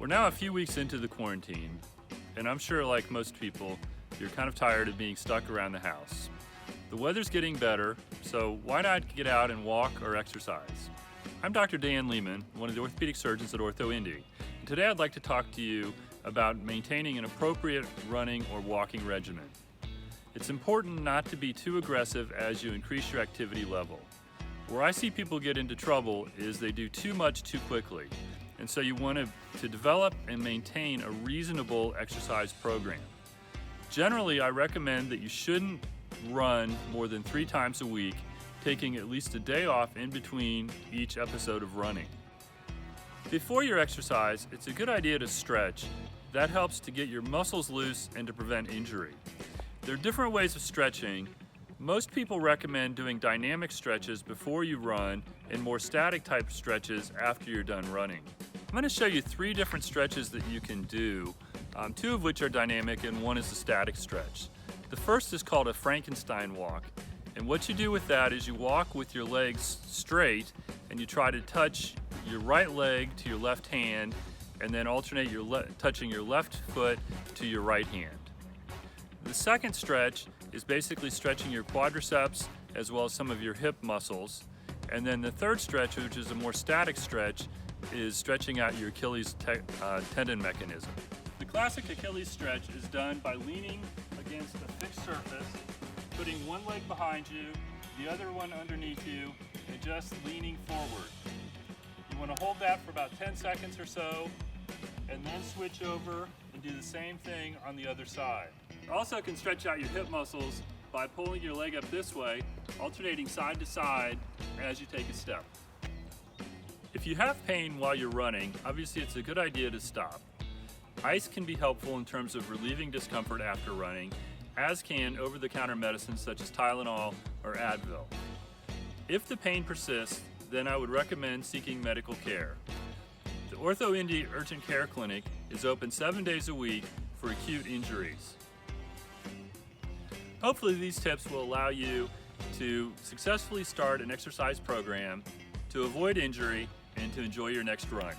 now a few weeks into the quarantine, and I'm sure like most people, you're kind of tired of being stuck around the house. The weather's getting better, so why not get out and walk or exercise? I'm Dr. Dan Lehman, one of the orthopedic surgeons at OrthoIndy. And today I'd like to talk to you about maintaining an appropriate running or walking regimen. It's important not to be too aggressive as you increase your activity level. Where I see people get into trouble is they do too much too quickly. And so you want to develop and maintain a reasonable exercise program. Generally, I recommend that you shouldn't run more than 3 times a week, taking at least a day off in between each episode of running. Before your exercise, it's a good idea to stretch. That helps to get your muscles loose and to prevent injury. There are different ways of stretching. Most people recommend doing dynamic stretches before you run and more static type stretches after you're done running. I'm going to show you 3 different stretches that you can do, 2 of which are dynamic and 1 is a static stretch. The first is called a Frankenstein walk, and what you do with that is you walk with your legs straight and you try to touch your right leg to your left hand and then alternate touching your left foot to your right hand. The second stretch is basically stretching your quadriceps as well as some of your hip muscles, and then the third stretch, which is a more static stretch, is stretching out your Achilles tendon mechanism. The classic Achilles stretch is done by leaning against a fixed surface, putting one leg behind you, the other one underneath you, and just leaning forward. You want to hold that for about 10 seconds or so, and then switch over and do the same thing on the other side. You also can stretch out your hip muscles by pulling your leg up this way, alternating side to side as you take a step. If you have pain while you're running, obviously it's a good idea to stop. Ice can be helpful in terms of relieving discomfort after running, as can over-the-counter medicines such as Tylenol or Advil. If the pain persists, then I would recommend seeking medical care. The OrthoIndy Urgent Care Clinic is open 7 days a week for acute injuries. Hopefully these tips will allow you to successfully start an exercise program, to avoid injury, and to enjoy your next run.